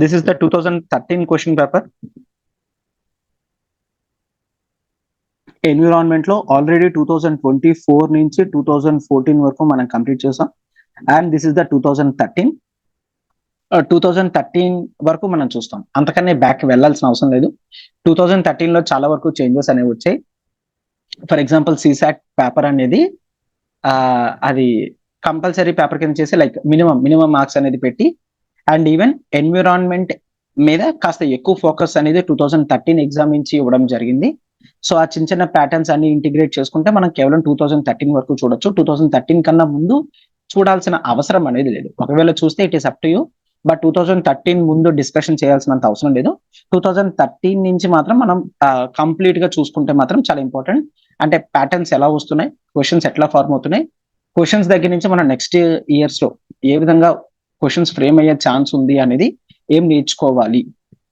This is the 2013 question paper. Environment లో already 2024 నుంచి 2014 వరకు మనం కంప్లీట్ చేసాం. అండ్ దిస్ ఇస్ ద 2013 వరకు మనం చూస్తాం. అంతకన్నా బ్యాక్ వెళ్ళాల్సిన అవసరం లేదు. 2013 లో చాలా వరకు చేంజెస్ అనేవి వచ్చాయి. ఫర్ ఎగ్జాంపుల్ సిసాట్ పేపర్ అనేది అది కంపల్సరీ పేపర్ కింద చేసి లైక్ మినిమం మార్క్స్ అనేది పెట్టి అండ్ ఈవెన్ ఎన్విరాన్మెంట్ మీద కాస్త ఎక్కువ ఫోకస్ అనేది 2013 ఎగ్జామ్ నుంచి ఇవ్వడం జరిగింది. సో ఆ చిన్న చిన్న ప్యాటర్న్స్ అన్ని ఇంటిగ్రేట్ చేసుకుంటే మనం కేవలం 2013 వరకు చూడొచ్చు. 2013 కన్నా ముందు చూడాల్సిన అవసరం అనేది లేదు. ఒకవేళ చూస్తే it is up to you. But 2013 ముందు డిస్కషన్ చేయాల్సినంత అవసరం లేదు. 2013 నుంచి మాత్రం మనం కంప్లీట్ గా చూసుకుంటే మాత్రం చాలా ఇంపార్టెంట్. అంటే ప్యాటర్న్స్ ఎలా వస్తున్నాయి, క్వశ్చన్స్ ఎట్లా ఫార్మ్ అవుతున్నాయి, క్వశ్చన్స్ దగ్గర నుంచి మనం నెక్స్ట్ ఇయర్స్ లో ఏ విధంగా క్వశ్చన్స్ ఫ్రేమ్ అయ్యే ఛాన్స్ ఉంది అనేది ఏం నేర్చుకోవాలి,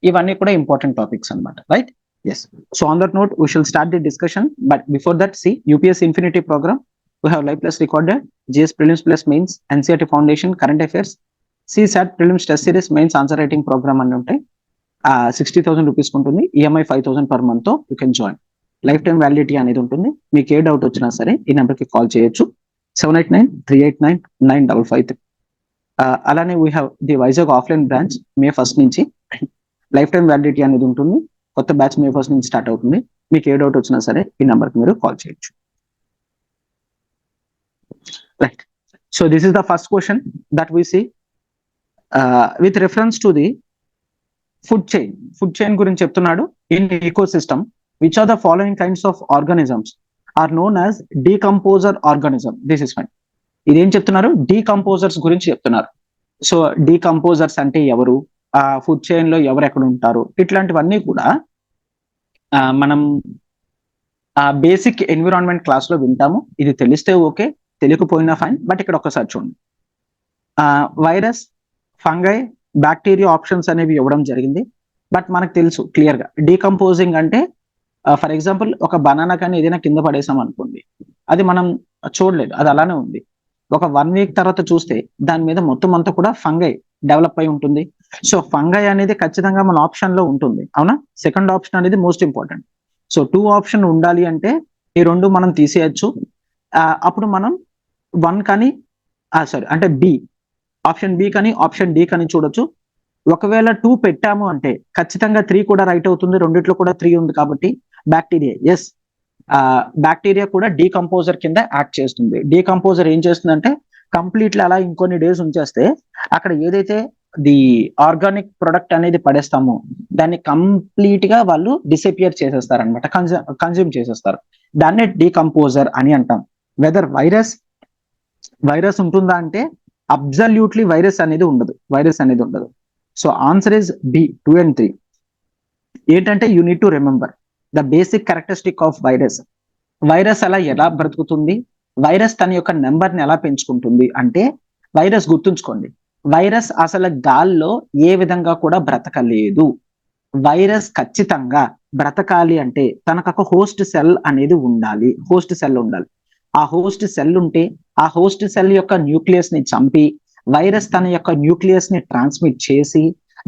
ఇవన్నీ కూడా ఇంపార్టెంట్ టాపిక్స్ అన్నమాట. Right? Yes. So on that note, we shall start the discussion. But before that, see UPS Infinity program. We have live plus recorded, GS Prelims plus Mains, NCERT Foundation, Current Affairs, CSAT Prelims Test Series, Mains Answer Writing program అని ఉంటాయి. 60,000 rupees ఉంటుంది. EMI 5,000 per month తో you can join. Life time validity అనేది ఉంటుంది. మీకు ఏ doubt వచ్చినా సరే ఈ నెంబర్కి కాల్ చేయొచ్చు. 789-389-9553. అలానే we have the Vizag offline branch May 1 నుంచి లైఫ్ టైం వ్యాలిడిటీ అనేది ఉంటుంది. కొత్త బ్యాచ్ మే 1 నుంచి స్టార్ట్ అవుతుంది. మీకు ఏ డౌట్ వచ్చినా సరే ఈ నెంబర్కి మీరు కాల్ చేయొచ్చు. Right. So this is the first question that we see with reference to the food chain. Food chain గురించి చెప్తున్నాడు. In ecosystem which are the following kinds of organisms are known as decomposer organism. This is fine. ఇదేం చెప్తున్నారు? Decomposers గురించి చెప్తున్నారు. So decomposers అంటే ఎవరు, food chain లో ఎవరు ఎక్కడ ఉంటారు, ఇట్లాంటివన్నీ కూడా మనం బేసిక్ ఎన్విరాన్మెంట్ క్లాస్ లో వింటాము. ఇది తెలిస్తే ఓకే, తెలియకపోయినా ఫైన్. బట్ ఇక్కడ ఒకసారి చూడండి. వైరస్, ఫంగై, బ్యాక్టీరియా ఆప్షన్స్ అనేవి ఇవ్వడం జరిగింది. బట్ మనకు తెలుసు క్లియర్ గా డీకంపోజింగ్ అంటే ఫర్ ఎగ్జాంపుల్ ఒక బనానా కానీ ఏదైనా కింద పడేసాం అనుకోండి, అది మనం చూడలేదు, అది అలానే ఉంది. ఒక 1 వీక్ తర్వాత చూస్తే దాని మీద మొత్తం అంతా కూడా ఫంగై డెవలప్ అయి ఉంటుంది. సో ఫంగై అనేది ఖచ్చితంగా మన ఆప్షన్ లో ఉంటుంది, అవునా? సెకండ్ ఆప్షన్ అనేది మోస్ట్ ఇంపార్టెంట్. సో 2 ఆప్షన్ ఉండాలి అంటే ఈ 2 మనం తీసేయచ్చు. అప్పుడు మనం 1 కానీ అంటే బి, ఆప్షన్ బి కానీ ఆప్షన్ డి కానీ చూడొచ్చు. ఒకవేళ 2 పెట్టాము అంటే ఖచ్చితంగా 3 కూడా రైట్ అవుతుంది. రెండిట్లో కూడా 3 ఉంది కాబట్టి బ్యాక్టీరియా. ఎస్, బ్యాక్టీరియా కూడా డీకంపోజర్ కింద యాక్ట్ చేస్తుంది. డీకంపోజర్ ఏం చేస్తుందంటే కంప్లీట్లీ అలా ఇంకొన్ని డేస్ ఉంచేస్తే అక్కడ ఏదైతే ది ఆర్గానిక్ ప్రొడక్ట్ అనేది పడేస్తామో దాన్ని కంప్లీట్ గా వాళ్ళు డిసపియర్ చేసేస్తారు అనమాట, కన్జ్యూమ్ చేసేస్తారు. దాన్నే డీకంపోజర్ అని అంటాం. వెదర్ వైరస్ ఉంటుందా అంటే అబ్సల్యూట్లీ వైరస్ అనేది ఉండదు. So answer is B, 2 and 3. ఏంటంటే you need to remember the basic characteristic of virus. Virus అలా ఎలా బ్రతుకుతుంది, వైరస్ తన యొక్క నెంబర్ని ఎలా పెంచుకుంటుంది అంటే, వైరస్ గుర్తుంచుకోండి, వైరస్ అసలు గాల్లో ఏ విధంగా కూడా బ్రతకలేదు. వైరస్ ఖచ్చితంగా బ్రతకాలి అంటే తనకు ఒక హోస్ట్ సెల్ అనేది ఉండాలి. ఆ హోస్ట్ సెల్ ఉంటే ఆ హోస్ట్ సెల్ యొక్క న్యూక్లియస్ ని చంపి వైరస్ తన యొక్క న్యూక్లియస్ ని ట్రాన్స్మిట్ చేసి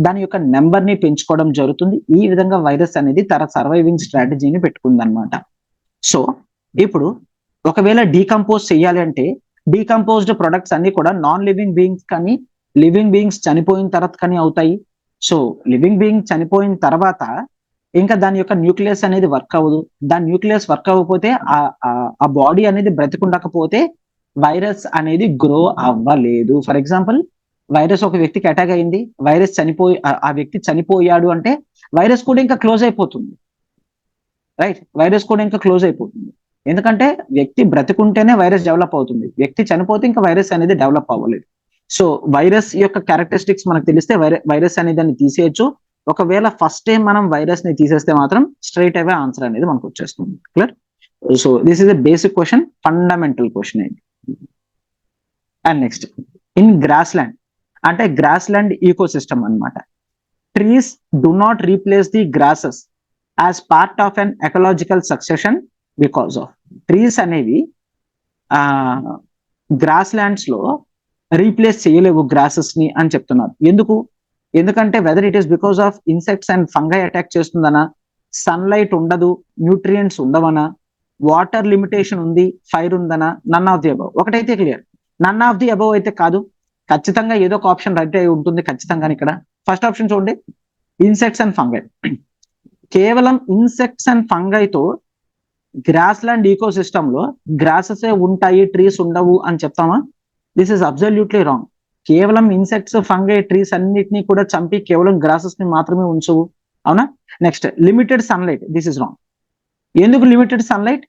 దాని యొక్క నెంబర్ ని పెంచుకోవడం జరుగుతుంది. ఈ విధంగా వైరస్ అనేది తన సర్వైవింగ్ స్ట్రాటజీని పెట్టుకుందన్నమాట. సో ఇప్పుడు ఒకవేళ డీకంపోజ్ చేయాలి అంటే డీకంపోజ్డ్ ప్రొడక్ట్స్ అన్ని కూడా నాన్ లివింగ్ బీయింగ్స్ కానీ లివింగ్ బీయింగ్స్ చనిపోయిన తర్వాత కానీ అవుతాయి. సో లివింగ్ బీయింగ్ చనిపోయిన తర్వాత ఇంకా దాని యొక్క న్యూక్లియస్ అనేది వర్క్ అవ్వదు. దాని న్యూక్లియస్ వర్క్ అవ్వకపోతే ఆ బాడీ అనేది బ్రతికుండకపోతే వైరస్ అనేది గ్రో అవ్వలేదు. ఫర్ ఎగ్జాంపుల్ వైరస్ ఒక వ్యక్తికి అటాక్ అయింది, ఆ వ్యక్తి చనిపోయాడు అంటే వైరస్ కూడా ఇంకా క్లోజ్ అయిపోతుంది. రైట్? వైరస్ కూడా ఇంకా క్లోజ్ అయిపోతుంది. ఎందుకంటే వ్యక్తి బ్రతికుంటేనే వైరస్ డెవలప్ అవుతుంది. వ్యక్తి చనిపోతే ఇంకా వైరస్ అనేది డెవలప్ అవ్వలేదు. సో వైరస్ యొక్క క్యారెక్టరిస్టిక్స్ మనకు తెలిస్తే వైరస్ అనేది దాన్ని తీసేయచ్చు. ఒకవేళ ఫస్ట్ టైం మనం వైరస్ ని తీసేస్తే మాత్రం స్ట్రైట్ అవే ఆన్సర్ అనేది మనకు వచ్చేస్తుంది. Clear? So this is a basic question, fundamental question ఇది. And next, in grass land అంటే గ్రాస్ ల్యాండ్ ఈకో సిస్టమ్ అనమాట. Trees do not replace the grasses as part of an ecological succession because of. Trees అనేవి grass lands లో replace చేయలేవు grasses ని అని చెప్తున్నారు. ఎందుకు? ఎందుకంటే whether it is because of insects and fungi attack చేస్తుందనా, సన్లైట్ ఉండదు, న్యూట్రియంట్స్ ఉండవనా, వాటర్ లిమిటేషన్ ఉంది, fire ఉందనా, none of the above. ఒకటైతే clear, none of the above అయితే కాదు, ఖచ్చితంగా ఏదో ఒక ఆప్షన్ రైట్ అయి ఉంటుంది ఖచ్చితంగా. ఇక్కడ ఫస్ట్ ఆప్షన్ చూడండి, ఇన్సెక్ట్స్ అండ్ ఫంగై. కేవలం ఇన్సెక్ట్స్ అండ్ ఫంగైతో గ్రాస్ ల్యాండ్ ఈకో సిస్టమ్ లో గ్రాసెస్ ఉంటాయి, ట్రీస్ ఉండవు అని చెప్తామా? This is absolutely wrong. కేవలం ఇన్సెక్ట్స్, ఫంగై, ట్రీస్ అన్నిటినీ కూడా చంపి కేవలం గ్రాసెస్ ని మాత్రమే ఉంచవు, అవునా? Next, limited sunlight. This is wrong. ఎందుకు లిమిటెడ్ సన్లైట్?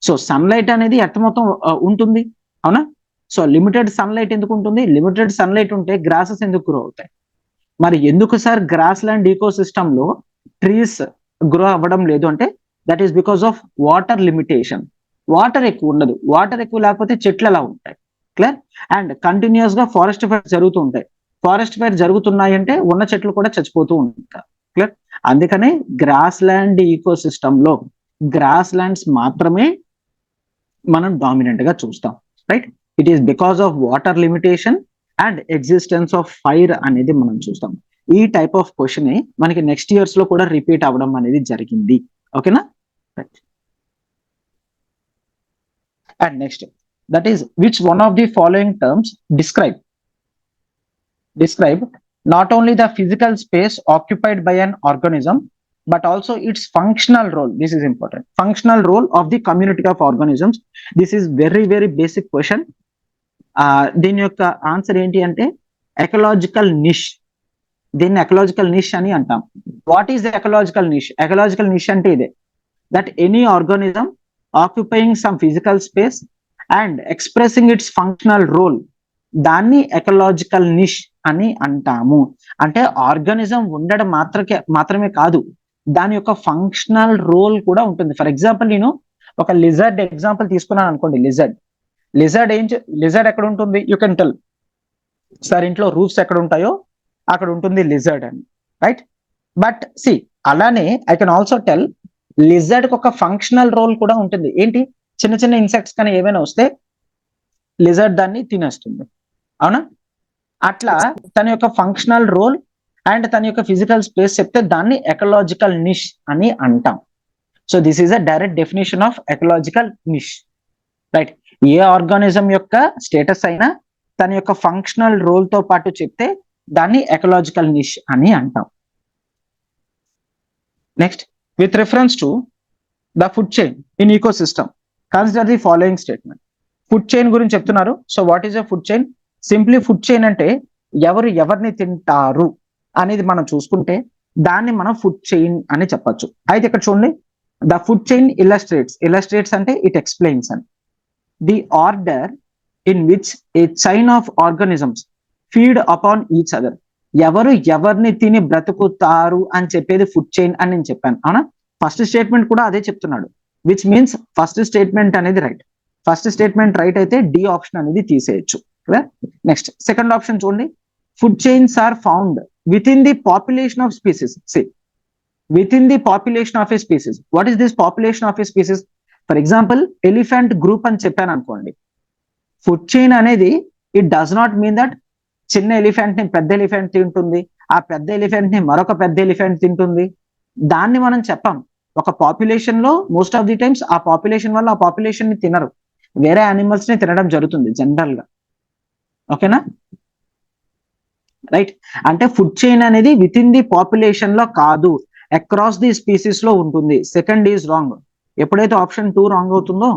సో సన్లైట్ అనేది ఎట్ట మొత్తం ఉంటుంది, అవునా? సో లిమిటెడ్ సన్లైట్ ఎందుకు ఉంటుంది? లిమిటెడ్ సన్లైట్ ఉంటే గ్రాసెస్ ఎందుకు గ్రో అవుతాయి? మరి ఎందుకు sir gross land ecosystem లో ట్రీస్ గ్రో అవ్వడం లేదు అంటే, that is because of water limitation. Water ఎక్కువ ఉండదు, వాటర్ ఎక్కువ లేకపోతే చెట్లు ఎలా ఉంటాయి? క్లియర్. అండ్ కంటిన్యూస్ గా ఫారెస్ట్ ఫైర్ జరుగుతూ ఉంటాయి. ఫారెస్ట్ ఫైర్ జరుగుతున్నాయంటే ఉన్న చెట్లు కూడా చచ్చిపోతూ ఉంటాయి. క్లియర్. అందుకనే గ్రాస్ ల్యాండ్ ఈకో సిస్టమ్ లో గ్రాస్ ల్యాండ్స్ మాత్రమే మనం డామినెంట్ గా చూస్తాం, right? It is because of water limitation and existence of fire అనేది మనం చూస్తాం. ఈ టైప్ ఆఫ్ క్వశ్చన్ మనకి నెక్స్ట్ ఇయర్స్ లో కూడా రిపీట్ అవ్వడం అనేది జరిగింది, ఓకేనా? Right. And next, that is which one of the following terms describe not only the physical space occupied by an organism but also its functional role. This is important. Functional role of the community of organisms. This is very very basic question. దీని యొక్క answer ఏంటి అంటే ecological నిష్. దీన్ని ecological niche అని అంటాం. What is the ecological niche? Ecological niche అంటే ఇదే, that any organism occupying some physical space and expressing its functional role, దాన్ని ఎకలాజికల్ నిష్ అని అంటాము. అంటే ఆర్గానిజం ఉండడం మాత్రమే కాదు, దాని యొక్క ఫంక్షనల్ రోల్ కూడా ఉంటుంది. ఫర్ ఎగ్జాంపుల్, నేను ఒక లిజర్డ్ ఎగ్జాంపుల్ తీసుకున్నాను అనుకోండి. లిజర్డ్ ఎక్కడ ఉంటుంది? యూ కెన్ టెల్ సార్, ఇంట్లో రూఫ్స్ ఎక్కడ ఉంటాయో అక్కడ ఉంటుంది లిజర్డ్ అని, రైట్? బట్ సి, అలానే I can also tell lizard కి ఒక ఫంక్షనల్ రోల్ కూడా ఉంటుంది. ఏంటి? చిన్న చిన్న ఇన్సెక్ట్స్ కానీ ఏమైనా వస్తే లిజర్డ్ దాన్ని తినేస్తుంది, అవునా? అట్లా తన యొక్క ఫంక్షనల్ రోల్ అండ్ తన యొక్క ఫిజికల్ స్పేస్ చెప్తే దాన్ని ఎకలాజికల్ నిష్ అని అంటాం. So this is a direct definition of ecological niche, right? A organism యొక్క స్టేటస్ అయినా తన యొక్క ఫంక్షనల్ రోల్ తో పాటు చెప్తే దాన్ని ఎకలాజికల్ నిష్ అని అంటాం. Next, with reference to the food chain in ecosystem, consider the following statement. Food chain గురించి చెప్తున్నారు. So what is a food chain? Simply food chain అంటే ఎవరిని తింటారు అనేది మనం చూసుకుంటే దాన్ని మనం ఫుడ్ చైన్ అని చెప్పొచ్చు. అయితే ఇక్కడ చూడండి, ద ఫుడ్ చైన్ ఇలస్ట్రేట్స్ అంటే ఇట్ ఎక్స్ప్లెయిన్స్ అని the order in which A chain of organisms feed upon each other. ఎవరిని తిని బ్రతుకుతారు అని చెప్పేది ఫుడ్ చైన్ అని నేను చెప్పాను, అవునా? ఫస్ట్ స్టేట్మెంట్ కూడా అదే చెప్తున్నాడు, విచ్ మీన్స్ ఫస్ట్ స్టేట్మెంట్ అనేది రైట్. ఫస్ట్ స్టేట్మెంట్ రైట్ అయితే డి ఆప్షన్ అనేది తీసేయచ్చు. నెక్స్ట్, సెకండ్ ఆప్షన్ చూడండి, food chains are found within the population of species. Within the population of a species. What is this population of a species? For example, elephant group అని చెప్పాను అనుకోండి. Food chain అనేది it does not mean that చిన్న elephant ని పెద్ద elephant తింటుంది, ఆ పెద్ద ఎలిఫెంట్ ని మరొక పెద్ద ఎలిఫెంట్ తింటుంది, దాన్ని మనం చెప్పాం. ఒక పాపులేషన్ లో మోస్ట్ ఆఫ్ ది టైమ్స్ ఆ పాపులేషన్ వల్ల ఆ పాపులేషన్ ని తినరు, వేరే యానిమల్స్ ని తినడం జరుగుతుంది జనరల్ గా, ఓకేనా? రైట్. అంటే ఫుడ్ చైన్ అనేది విత్ ఇన్ ది పాపులేషన్ లో కాదు, అక్రాస్ ది స్పీసీస్ లో ఉంటుంది. Second is wrong. ఎప్పుడైతే ఆప్షన్ 2 రాంగ్ అవుతుందో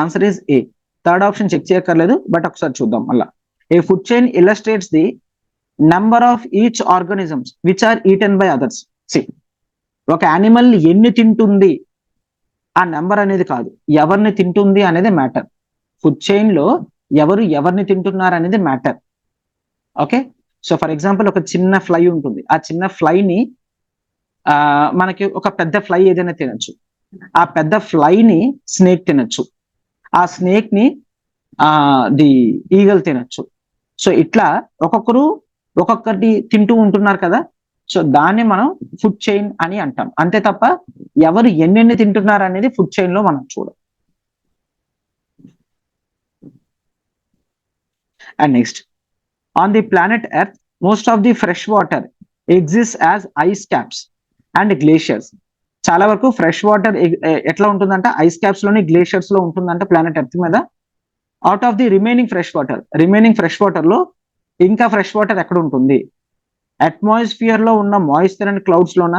answer is A. Third option check చేయక్కర్లేదు, బట్ ఒకసారి చూద్దాం మళ్ళా. A food chain illustrates the number of each organisms which are eaten by others. ఒక యానిమల్ ఎన్ని తింటుంది ఆ నెంబర్ అనేది కాదు, ఎవరిని తింటుంది అనేది మ్యాటర్. ఫుడ్ చైన్ లో ఎవరిని తింటున్నారు అనేది matter, okay? So for example, ఒక చిన్న ఫ్లై ఉంటుంది, ఆ చిన్న ఫ్లైని మనకి ఒక పెద్ద ఫ్లై ఏదైనా తినచ్చు, ఆ పెద్ద ఫ్లైని స్నేక్ తినచ్చు, ఆ స్నేక్ ని ది ఈగల్ తినచ్చు. సో ఇట్లా ఒక్కొక్కటి తింటూ ఉంటున్నారు కదా, సో దాన్ని మనం ఫుడ్ చైన్ అని అంటాం. అంతే తప్ప ఎవరు ఎన్నెన్ని తింటున్నారు అనేది ఫుడ్ చైన్ లో మనం చూడం. And next, on the planet earth most of the fresh water exists as ice caps and glaciers. చాలా వరకు ఫ్రెష్ వాటర్ ఎట్లా ఉంటుందంటే ఐస్ క్యాప్స్ లోని గ్లేషియర్స్ లో ఉంటుందంటే ప్లానెట్ ఎర్త్ మీద. Out of the remaining fresh water లో ఇంకా ఫ్రెష్ వాటర్ ఎక్కడ ఉంటుంది? అట్మాస్ఫియర్ లో ఉన్న మాయిశ్చర్ అండ్ క్లౌడ్స్ లోన,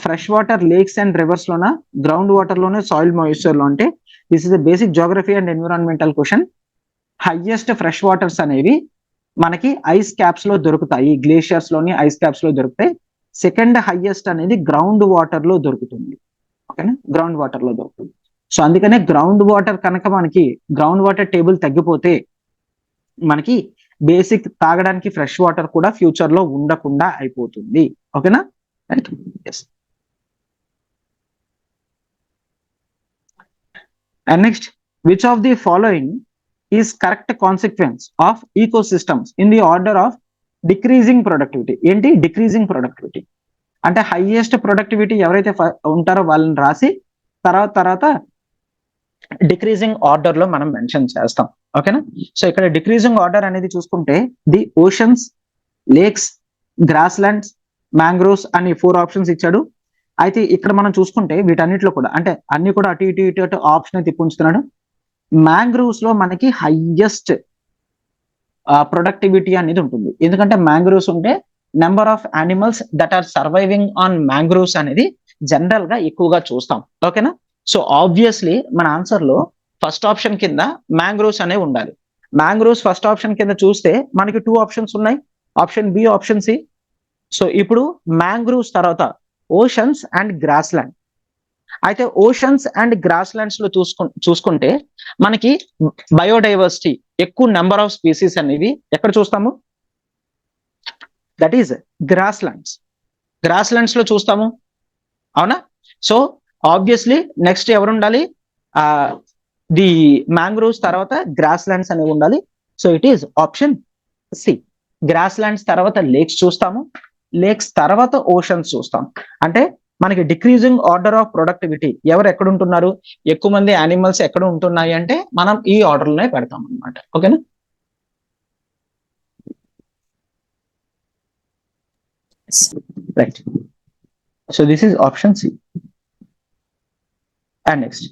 fresh water lakes and reverse లోన, గ్రౌండ్ వాటర్ లోనే, సాయిల్ మాయిశ్చర్ లో. అంటే this is the basic geography and environmental question. Highest fresh waters అనేవి మనకి ఐస్ క్యాప్స్ లో దొరుకుతాయి, గ్లేషియర్స్ లోని ఐస్ క్యాప్స్ లో దొరుకుతాయి. సెకండ్ హైయెస్ట్ అనేది గ్రౌండ్ వాటర్ లో దొరుకుతుంది. ఓకేనా, గ్రౌండ్ వాటర్ లో దొరుకుతుంది. సో అందుకనే గ్రౌండ్ వాటర్ కనుక మనకి గ్రౌండ్ వాటర్ టేబుల్ తగ్గిపోతే మనకి బేసిక్ తాగడానికి ఫ్రెష్ వాటర్ కూడా ఫ్యూచర్ లో ఉండకుండా అయిపోతుంది. ఓకేనా, right. Yes. And next, which of the following is correct consequence of ecosystems in the order of decreasing productivity? ఏంటి డిక్రీజింగ్ ప్రొడక్టివిటీ అంటే? హైయెస్ట్ ప్రొడక్టివిటీ ఎవరైతే ఉంటారో వాళ్ళని రాసి తర్వాత డిక్రీజింగ్ ఆర్డర్ లో మనం మెన్షన్ చేస్తాం. ఓకేనా. సో ఇక్కడ డిక్రీజింగ్ ఆర్డర్ అనేది చూసుకుంటే the oceans, lakes, grass lands, mangroves అని 4 ఆప్షన్స్ ఇచ్చాడు. అయితే ఇక్కడ మనం చూసుకుంటే వీటన్నిటిలో కూడా అంటే అన్ని కూడా అటు ఇటు ఆప్షన్ తిప్పుంచుతున్నాడు. మ్యాంగ్రోవ్స్ లో మనకి హైయెస్ట్ ప్రొడక్టివిటీ అనేది ఉంటుంది. ఎందుకంటే మ్యాంగ్రోవ్స్ ఉంటే number of animals that are surviving on mangroves అనేది జనరల్ గా ఎక్కువగా చూస్తాం. ఓకేనా. సో ఆబ్వియస్లీ మన ఆన్సర్ లో ఫస్ట్ ఆప్షన్ కింద మ్యాంగ్రోవ్స్ అనేవి ఉండాలి. మ్యాంగ్రోవ్స్ ఫస్ట్ ఆప్షన్ కింద చూస్తే మనకి 2 ఆప్షన్స్ ఉన్నాయి, option B, option C. So ఇప్పుడు మ్యాంగ్రోవ్స్ తర్వాత ఓషన్స్ అండ్ గ్రాస్ ల్యాండ్. అయితే ఓషన్స్ అండ్ గ్రాస్ ల్యాండ్స్ లో చూసుకుంటే మనకి బయోడైవర్సిటీ, ఎక్కువ నెంబర్ ఆఫ్ స్పీసీస్ అనేవి ఎక్కడ చూస్తాము? దట్ ఈస్ గ్రాస్ ల్యాండ్స్ లో చూస్తాము. అవునా. సో ఆబ్వియస్లీ నెక్స్ట్ ఎవరు ఉండాలి? ది మ్యాంగ్రోవ్స్ తర్వాత గ్రాస్ ల్యాండ్స్ అనేవి ఉండాలి. So it is option C. Grasslands తర్వాత లేక్స్ చూస్తాము, లేక్స్ తర్వాత ఓషన్స్ చూస్తాం. అంటే మనకి డిక్రీజింగ్ ఆర్డర్ ఆఫ్ ప్రొడక్టివిటీ ఎవరు ఎక్కడ ఉంటున్నారు, ఎక్కువ మంది యానిమల్స్ ఎక్కడ ఉంటున్నాయి అంటే మనం ఈ ఆర్డర్ లోనే పెడతాం అనమాట. ఓకేనా. Right. So this is option C. And next,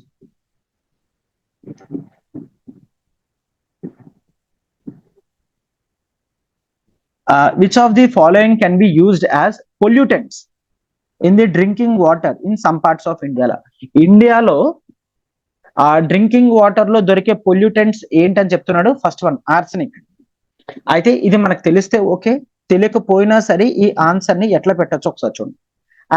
which of the following can be used as pollutants in the drinking water in some parts of India? ఇండియాలో డ్రింకింగ్ వాటర్ లో దొరికే పొల్యూటెంట్స్ ఏంటని చెప్తున్నాడు. First one arsenic. అయితే ఇది మనకు తెలిస్తే okay, తెలియకపోయినా సరే ఈ ఆన్సర్ ని ఎట్లా పెట్టచ్చు ఒకసారి చూడండి.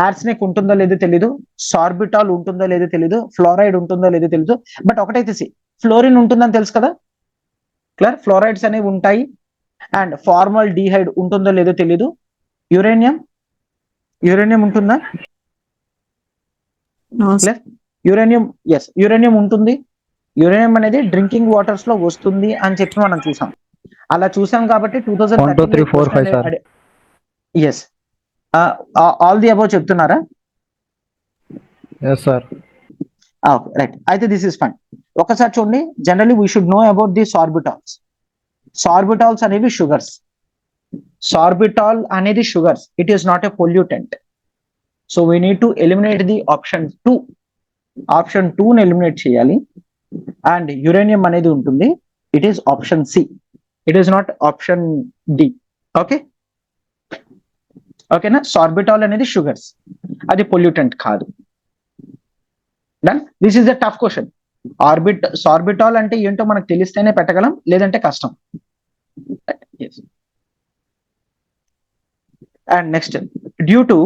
ఆర్సెనిక్ ఉంటుందో లేదో తెలీదు, సార్బిటాల్ ఉంటుందో లేదో తెలీదు, ఫ్లోరైడ్ ఉంటుందో లేదో తెలీదు. బట్ ఒకటైతే ఫ్లోరిన్ ఉంటుందని తెలుసు కదా, క్లియర్. ఫ్లోరైడ్స్ అనేవి ఉంటాయి. అండ్ ఫార్మల్ డిహైడ్ ఉంటుందో లేదో తెలీదు. యురేనియం ఉంటుందా? యురేనియం ఉంటుంది. యురేనియం అనేది డ్రింకింగ్ వాటర్స్ లో వస్తుంది అని చెప్పి మనం చూసాం. అలా చూసాం కాబట్టి 2013 ఎస్ ఆల్ ది అబౌవ్ చెప్తున్నారా? రైట్. అయితే దిస్ ఇస్ ఫైన్. ఒకసారి చూడండి, generally we should know about the sorbitols. Sorbitols అనేవి షుగర్స్. సార్బిటాల్ అనేది sugars. It is not a pollutant. So we need to eliminate the option 2. Option 2 ని eliminate చేయాలి. And uranium అనేది ఉంటుంది. It is option C. It is not option D. Okay, ఓకేనా. Sorbitol అనేది sugars, అది pollutant కాదు. Done. This is the tough question. Sorbitol అంటే ఏంటో మనకు తెలిస్తేనే పెట్టగలం, లేదంటే కష్టం. And next, due to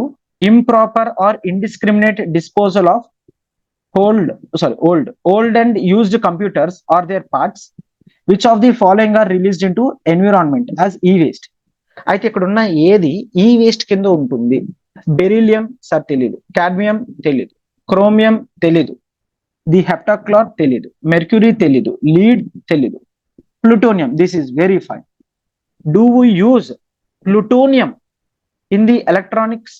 improper or indiscriminate disposal of old and used computers or their parts, which of the following are released into environment as e-waste? అయితే ఇక్కడ ఉన్న ఏది ఈ వేస్ట్ కింద ఉంటుంది? బెరిలియం సార్ తెలీదు, కాడ్మియం తెలీదు, క్రోమియం తెలీదు, ది హెప్టాక్లార్ తెలీదు, మెర్క్యూరీ తెలీదు, లీడ్ తెలీదు, plutonium. This is very fine. Do we use plutonium in the electronics?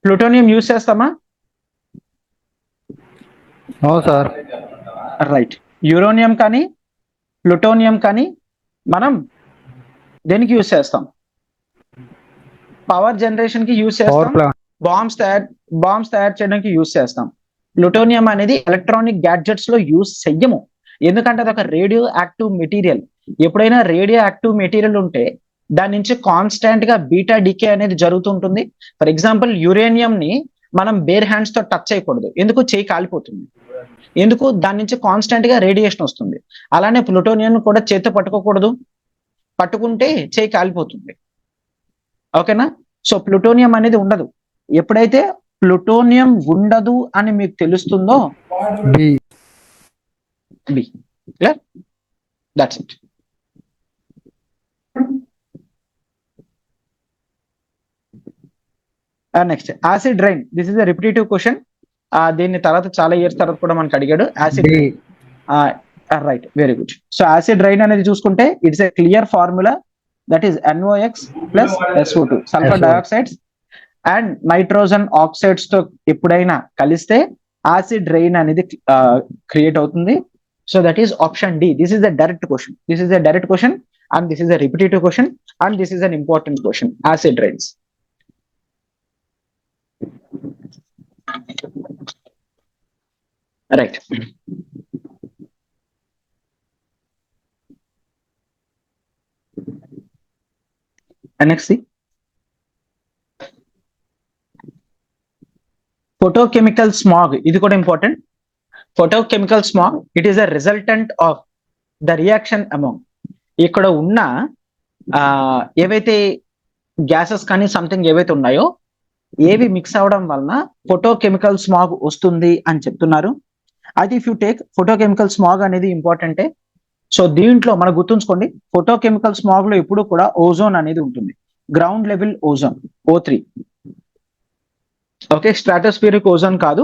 Plutonium use చేస్తామా? సార్. రైట్. యురేనియం కానీ ప్లూటోనియం కానీ మనం దేనికి యూస్ చేస్తాం? పవర్ జనరేషన్ కి యూస్ చేస్తాం, బాంబ్స్ తయారు చేయడానికి యూస్ చేస్తాం. ప్లూటోనియం అనేది ఎలక్ట్రానిక్ గ్యాడ్జెట్స్ లో యూస్ చెయ్యము, ఎందుకంటే అది ఒక రేడియో యాక్టివ్ మెటీరియల్. ఎప్పుడైనా రేడియో యాక్టివ్ మెటీరియల్ ఉంటే దాని నుంచి కాన్స్టాంట్ గా బీటా డికే అనేది జరుగుతుంటుంది. ఫర్ ఎగ్జాంపుల్ యురేనియం ని మనం బేర్ హ్యాండ్స్ తో టచ్ చేయకూడదు, ఎందుకు? చేయి కాలిపోతుంది. ఎందుకు? దాని నుంచి కాన్స్టాంట్ గా రేడియేషన్ వస్తుంది. అలానే ప్లూటోనియం కూడా చేతితో పట్టుకోకూడదు, పట్టుకుంటే చేయి కాలిపోతుంది. ఓకేనా? సో ప్లూటోనియం అనేది ఉండదు. ఎప్పుడైతే ప్లూటోనియం ఉండదు అని మీకు తెలుస్తుందో be clear, that's it. Next acid rain. This is a repetitive question. దీన్ని తర్వాత చాలా ఇయర్స్ తర్వాత కూడా మనకు అడిగాడు. Acid right, very good. So acid rain అనేది చూసుకుంటే it's a clear formula, that is NOx plus SO2, sulphur dioxides and nitrogen oxides తో ఎప్పుడైనా కలిస్తే యాసిడ్ రైన్ అనేది క్రియేట్ అవుతుంది. So that is option D. This is the direct question, this is the direct question and this is the repetitive question and this is an important question, acid rains. Right. Next photochemical smog. ఇది కూడా important. photochemical smog, it is a resultant of the reaction among, ఇక్కడ ఉన్న ఏవైతే gases కానీ something ఏవైతే ఉన్నాయో ఏవి mix అవడం వలన photochemical smog వస్తుంది అని చెప్తున్నారు. అయితే if you take photochemical smog అనేది ఇంపార్టెంటే. సో దీంట్లో మనం గుర్తుంచుకోండి, photochemical smog లో ఎప్పుడు కూడా ఓజోన్ అనేది ఉంటుంది, ground level ozone O3. Okay, stratospheric ozone కాదు,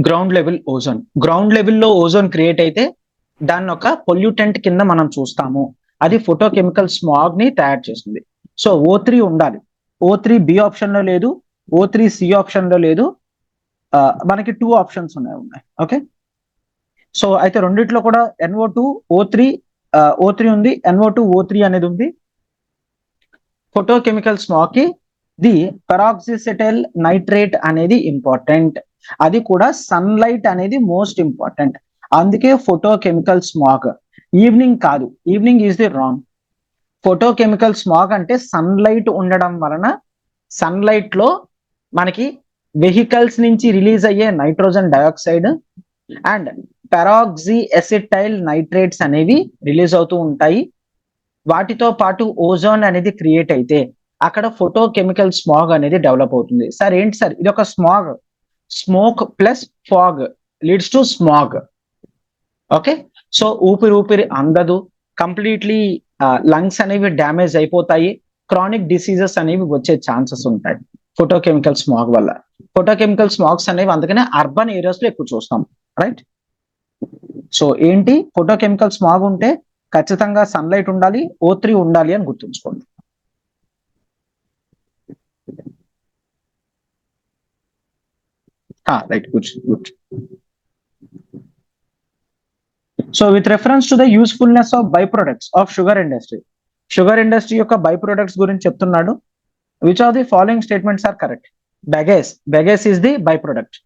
గ్రౌండ్ లెవెల్ ఓజోన్. గ్రౌండ్ లెవెల్లో ఓజోన్ క్రియేట్ అయితే దాన్ని ఒక పొల్యూటెంట్ కింద మనం చూస్తాము, అది photochemical smog ని తయారు చేస్తుంది. సో O3 ఉండాలి. O3 B ఆప్షన్ లో లేదు, O3 C ఆప్షన్ లో లేదు, మనకి 2 ఆప్షన్స్ ఉన్నాయి. ఓకే, సో అయితే రెండిట్లో కూడా NO2 O3 ఉంది, NO2 O3 అనేది ఉంది. photochemical smog కి ది పెరాక్సిసిటైల్ నైట్రేట్ అనేది ఇంపార్టెంట్, అది కూడా సన్లైట్ అనేది మోస్ట్ ఇంపార్టెంట్. అందుకే photochemical smog. ఈవినింగ్ కాదు, evening is the wrong. photochemical smog అంటే సన్లైట్ ఉండడం వలన, సన్లైట్ లో మనకి వెహికల్స్ నుంచి రిలీజ్ అయ్యే nitrogen dioxide and peroxy acetyl nitrates అనేవి రిలీజ్ అవుతూ ఉంటాయి. వాటితో పాటు ఓజోన్ అనేది క్రియేట్ అయితే అక్కడ photochemical smog అనేది డెవలప్ అవుతుంది. సార్ ఏంటి సార్ ఇది ఒక smog? Smoke plus fog leads to smog. Okay, so ఊపిరి అందదు, కంప్లీట్లీ లంగ్స్ అనేవి డ్యామేజ్ అయిపోతాయి, క్రానిక్ డిసీజెస్ అనేవి వచ్చే ఛాన్సెస్ ఉంటాయి photochemical smog వల్ల. photochemical smogs అనేవి అందుకనే అర్బన్ ఏరియాస్ లో ఎక్కువ చూస్తాం. రైట్. సో ఏంటి, photochemical smog ఉంటే ఖచ్చితంగా సన్లైట్ ఉండాలి, O3 ఉండాలి అని గుర్తుంచుకోండి. Right, good. So with reference to the usefulness of by products of sugar industry, sugar industry యొక్క బై ప్రొడక్ట్స్ గురించి చెప్తున్నాడు. Which of the following statements are correct? Bagasse is the by product,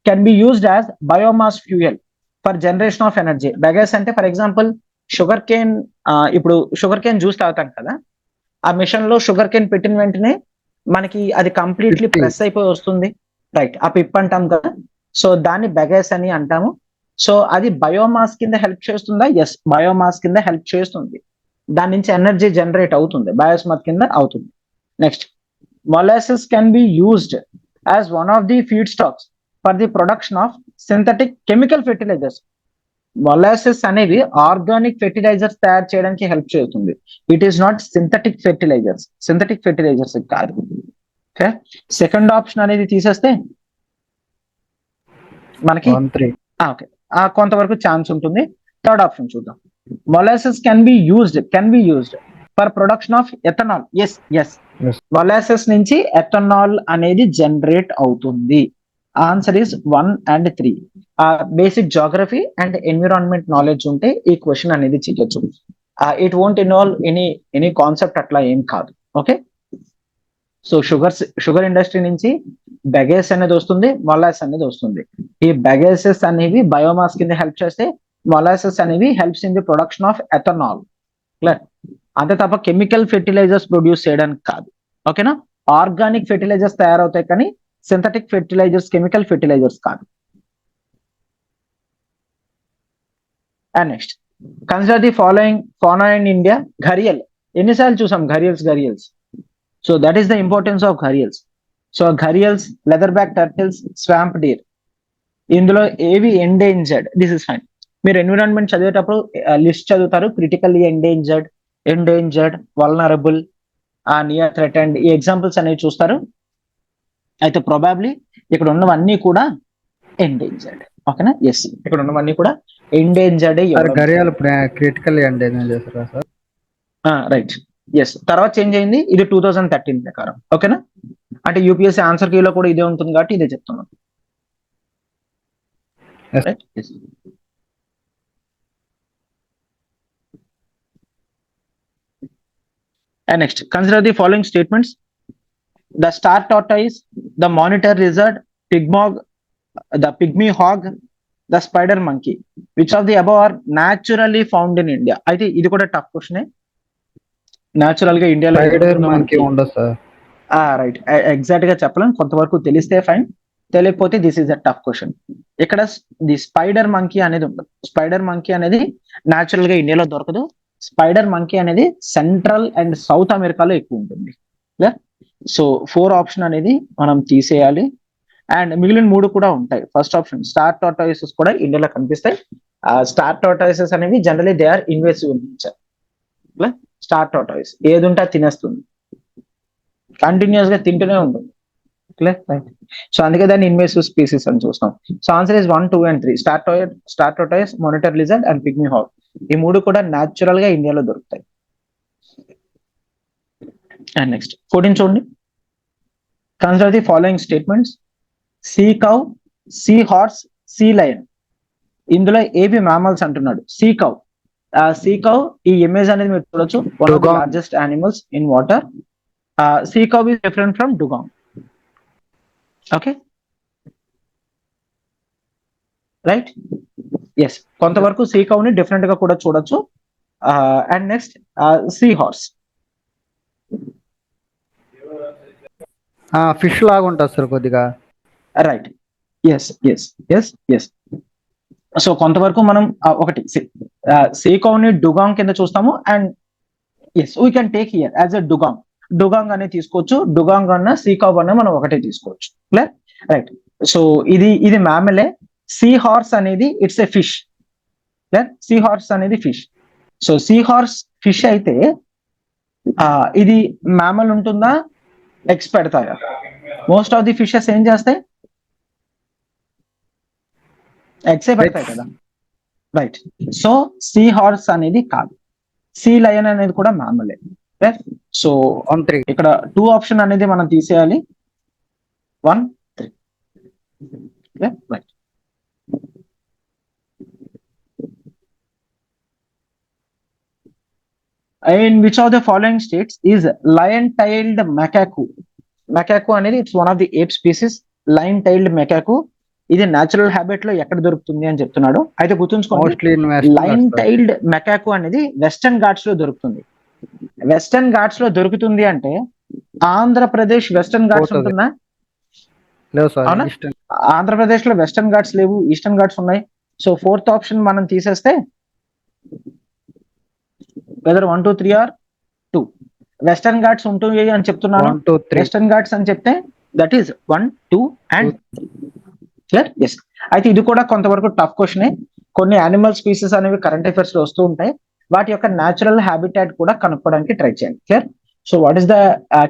can be used as biomass fuel for generation of energy. Bagasse అంటే for example sugarcane, ఇప్పుడు sugarcane juice తాగుతాం కదా, ఆ machine లో sugar cane పెట్టిన వెంటనే మనకి అది కంప్లీట్లీ ప్రెస్ అయిపోయి వస్తుంది. రైట్, ఆ పిప్ అంటాం కదా, సో దాన్ని బెగేస్ అని అంటాము. సో అది బయోమాస్ కింద హెల్ప్ చేస్తుందా? ఎస్, బయోమాస్ కింద హెల్ప్ చేస్తుంది, దాని నుంచి ఎనర్జీ జనరేట్ అవుతుంది, బయోస్మాస్ కింద అవుతుంది. Next, molasses can be used as one of the feedstocks for the production of synthetic chemical fertilizers. Molasses అనేవి ఆర్గానిక్ ఫెర్టిలైజర్స్ తయారు చేయడానికి హెల్ప్ చేస్తుంది. It is not synthetic fertilizers కాదు. ఓకే, సెకండ్ ఆప్షన్ అనేది తీసేస్తే మనకి ఓకే కొంతవరకు chance ఉంటుంది. థర్డ్ ఆప్షన్ చూద్దాం. Molasses can be used for production of ethanol. Yes, molasses నుంచి ఎథనాల్ అనేది జనరేట్ అవుతుంది. Answer is 1 and 3. Basic geography and environment knowledge ఉంటే ఈ క్వశ్చన్ అనేది చేయొచ్చు. It won't involve any concept అట్లా ఏం కాదు. ఓకే, సో షుగర్ ఇండస్ట్రీ నుంచి బెగేస్ అనేది వస్తుంది, మొలాసెస్ అనేది వస్తుంది. ఈ బెగేసెస్ అనేవి బయోమాస్ కింద హెల్ప్ చేస్తే, మొలాసెస్ అనేవి helps in the production of ethanol. Clear? అంతే తప్ప కెమికల్ ఫెర్టిలైజర్స్ ప్రొడ్యూస్ చేయడానికి కాదు. ఓకేనా? ఆర్గానిక్ ఫెర్టిలైజర్స్ తయారవుతాయి కానీ సింథటిక్ ఫెర్టిలైజర్స్, కెమికల్ ఫెర్టిలైజర్స్ కాదు. And next, consider the following fauna in India. Gharial ఎన్నిసార్లు చూసాం? Gharials. So that is the importance of gharials. So gharials, leatherback turtles, swamp deer, ఇందులో ఏవి ఎండేంజర్డ్? This is fine. మీరు environment చదివేటప్పుడు list చదువుతారు, critically endangered, vulnerable, near threatened, ఈ examples అనేవి చూస్తారు. అయితే ప్రొబాబ్లీ ఇక్కడ ఉన్నవన్నీ కూడా ఎండేంజర్డ్. ఓకేనా? ఎస్, ఇక్కడ ఉన్నవన్నీ కూడా ఎండేంజర్డ్. క్రిటికల్ ఎండేంజర్డ్ చేస్తారా సార్? Right, yes. తర్వాత చేంజ్ అయింది, ఇది 2013 ప్రకారం. ఓకేనా? అంటే యూపీఎస్సీ ఆన్సర్ కీలో కూడా ఇదే ఉంటుంది కాబట్టి ఇదే చెప్తున్నాను. Right, yes. And next, consider the following statements. The star tortoise, the monitor lizard, the pygmy hog, the spider monkey. Which of the above are naturally found in India? I think ఇది కూడా tough question. Natural గా ఇండియాలో ఉండదు sir. Right, exact గా చెప్పలేం, కొంతవరకు తెలిస్తే fine, తెలియకపోతే this is a tough question. ఇక్కడ ది స్పైడర్ మంకీ అనేది ఉండదు. స్పైడర్ మంకీ అనేది న్యాచురల్ గా ఇండియాలో దొరకదు. స్పైడర్ మంకీ అనేది సెంట్రల్ అండ్ సౌత్ అమెరికాలో ఎక్కువ ఉంటుంది. సో 4 ఆప్షన్ అనేది మనం తీసేయాలి. అండ్ మిగిలిన 3 కూడా ఉంటాయి. ఫస్ట్ ఆప్షన్ స్టార్ టార్టాయిసెస్ కూడా ఇండియాలో కనిపిస్తాయి. స్టార్ టార్టాయిసెస్ అనేవి generally they are invasive in nature. Star tortoise ఏది ఉంటే తినేస్తుంది, కంటిన్యూస్ గా తింటూనే ఉంటుంది. సో అందుకే దాన్ని ఇన్వేసివ్ స్పీసీస్ అని చూస్తాం. So answer is 1, 2 and 3. Star tortoise, monitor lizard and pygmy hog. ఈ 3 కూడా న్యాచురల్ గా ఇండియాలో దొరుకుతాయి. అండ్ నెక్స్ట్ 14 చూడండి. Consider the following statements. Sea cow, sea horse, sea lion, ఇందులో ఏవి మామల్స్ అంటున్నాడు? Sea cow. సీ కౌ, ఈ ఇమేజ్ అనేది మీరు చూడొచ్చు, one of the largest animals in water. Sea cow is different from dugong. Okay, right, yes. కొంతవరకు sea cow ని different గా కూడా చూడొచ్చు. And next sea horse. Fish లాగా ఉంటుంది సార్ కొద్దిగా. Right, yes. సో కొంతవరకు మనం ఒకటి సీ కౌ ని డుగాంగ్ కింద చూస్తాము. And yes, we can take here as a dugong అనేది తీసుకోవచ్చు. డుగాంగ్ అన్న సీ కౌ అన్న మనం ఒకటే తీసుకోవచ్చు. క్లియర్? రైట్. సో ఇది మ్యామలే. సీ హార్స్ అనేది it's a fish. Clear? Seahorse అనేది fish. So see horse fish అయితే ఇది మ్యామల్ ఉంటుందా, ఎగ్స్ పెడతాయా? మోస్ట్ ఆఫ్ ది ఫిషెస్ ఏం చేస్తాయి? ఎగ్సే పెడతాయి కదా. రైట్. సో సీ హార్స్ అనేది కాదు. సీ లయన్ అనేది కూడా మ్యామలే. సో ఇక్కడ 2 ఆప్షన్ అనేది మనం తీసేయాలి. 1, 3. Right. In which of the following states is lion-tailed macaque? Macaque అనేది it's one of the app species. lion-tailed macaque ఇది న్యాచురల్ హ్యాబిట్ లో ఎక్కడ దొరుకుతుంది అని చెప్తున్నాడు. అయితే గుర్తుంచుకోండి, lion-tailed macaque అనేది వెస్టర్న్ ఘాట్స్ లో దొరుకుతుంది. వెస్టర్న్ ఘాట్స్ లో దొరుకుతుంది అంటే ఆంధ్రప్రదేశ్ వెస్టర్న్ ఘాట్స్ ఉంటుందా? ఆంధ్రప్రదేశ్ లో వెస్టర్న్ ఘాట్స్ లేవు, ఈస్టర్న్ ఘాట్స్ ఉన్నాయి. సో 4th ఆప్షన్ మనం తీసేస్తే వెదర్ 1, 2, 3 ఆర్ 2 వెస్టర్న్ ఘాట్స్ ఉంటుంది అని చెప్తున్నాను. వెస్టర్న్ ఘాట్స్ అని చెప్తే that is 1, 2 and 3. Clear? Yes. అయితే ఇది కూడా కొంతవరకు టఫ్ క్వశ్చనే. కొన్ని యానిమల్ స్పీసెస్ అనేవి కరెంట్ అఫైర్స్ లో వస్తూ ఉంటాయి. వాటి యొక్క న్యాచురల్ హ్యాబిటాట్ కూడా కనుక్కోవడానికి ట్రై చేయండి. Clear? So what is the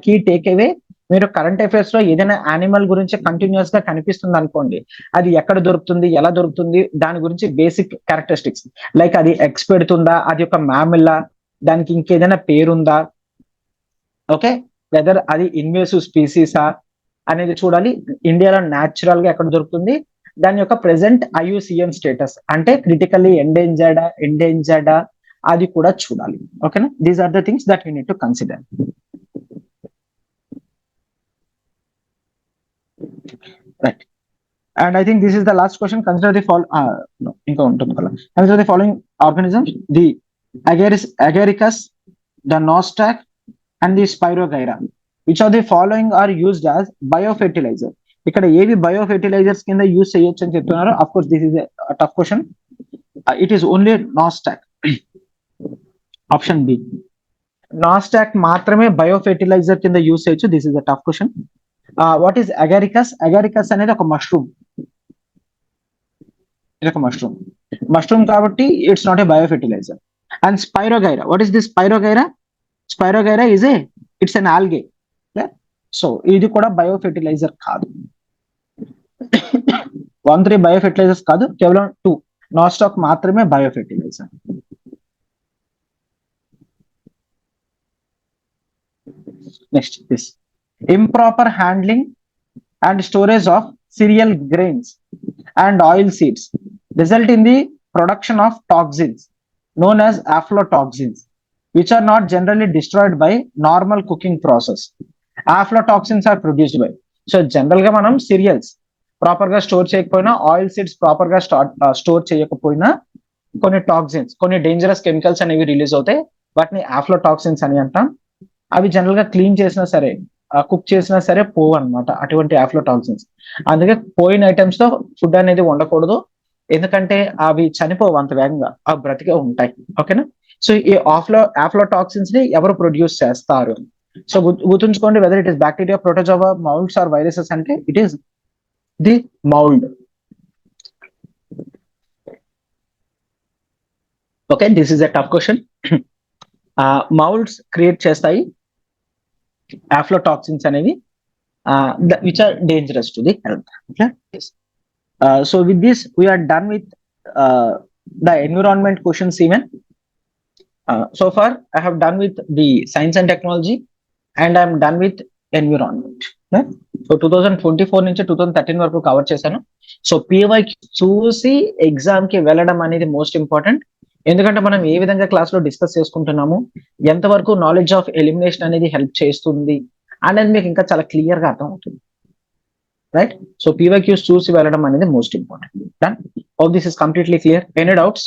key takeaway? మీరు కరెంట్ అఫైర్స్ లో ఏదైనా యానిమల్ గురించి కంటిన్యూస్ గా కనిపిస్తుంది అనుకోండి, అది ఎక్కడ దొరుకుతుంది, ఎలా దొరుకుతుంది, దాని గురించి బేసిక్ క్యారెక్టరిస్టిక్స్ లైక్ అది ఎగ్స్ పెడుతుందా, అది ఒక మ్యామిల్లా, దానికి ఇంకేదైనా పేరుందా, ఓకే, వెదర్ అది ఇన్వేసివ్ స్పీసీసా, అనేది చూడాలి. ఇండియాలో న్యాచురల్ గా ఎక్కడ దొరుకుతుంది, దాని యొక్క ప్రెసెంట్ IUCN స్టేటస్ అంటే క్రిటికల్లీ ఎండేంజర్డ్ అది కూడా చూడాలి. ఓకేనా, these are the things that we need to consider. Right, and I think this is the last question. Consider the following organisms: the Agaricus, the Nostoc, and the Spirogyra. Which of the following are used as biofertilizer? ఇక్కడ ఏవి biofertilisers కింద use చేయొచ్చు అని చెప్తున్నారు. Of course this is a tough question. It is only Nostoc. Option B, Nostoc మాత్రమే biofertilizer కింద use చేయొచ్చు. This is a tough question. What is Agaricus? Agaricus అనేది ఒక మష్రూమ్. ఇది ఒక మష్రూమ్ కాబట్టి it's not a biofertilizer. And Spirogyra, what is this Spirogyra? Spirogyra it's an algae. So ఇది కూడా బయోఫెర్టిలైజర్ కాదు. 1-3 బయోఫెర్టిలైజర్స్ కాదు, కేవలం 2 Nostoc మాత్రమే biofertiliser. Next, this improper handling and storage of cereal grains and oil seeds result in the production of toxins known as aflatoxins, which are not generally destroyed by normal cooking process. Aflatoxins are produced by, so general గా మనం cereals proper గా store చేయకపోయినా, oil seeds proper గా store చేయకపోయినా కొన్ని toxins, కొన్ని dangerous chemicals అనేవి release అవుతాయి. వాటిని ఆఫ్లోటాక్సిన్స్ అని అంటాం. అవి జనరల్ గా క్లీన్ చేసినా సరే, కుక్ చేసినా సరే పోవు అనమాట అటువంటి ఆఫ్లోటాక్సిన్స్. అందుకే పోయిన ఐటమ్స్ తో ఫుడ్ అనేది వండకూడదు, ఎందుకంటే అవి చనిపోవు అంత వేగంగా, అవి బ్రతికే ఉంటాయి. ఓకేనా, సో ఈ ఆఫ్లోటాక్సిన్స్ ని ఎవరు ప్రొడ్యూస్ చేస్తారు? సో గుర్తుంచుకోండి, whether it is bacteria, protozoa, moulds or viruses అంటే it is the mould. Okay, this is a tough question. Moulds create చేస్తాయి aflatoxins అనేవి, which are dangerous to the health. Okay? So with this we are done with the environment questions even. So far I have done with the science and technology and I am done with environment. Okay? So 2024 నుంచి 2013 వరకు cover చేశాను. So PYQ చూసి exam కి వెళ్ళడం అనేది most important. ఎందుకంటే మనం ఏ విధంగా క్లాస్ లో డిస్కస్ చేసుకుంటున్నాము, ఎంతవరకు నాలెడ్జ్ ఆఫ్ ఎలిమినేషన్ అనేది హెల్ప్ చేస్తుంది అనేది మీకు ఇంకా చాలా క్లియర్ గా అర్థం అవుతుంది. రైట్, సో PYQs చూసి వెళ్ళడం అనేది most important. Done, hope this is completely clear. Any doubts?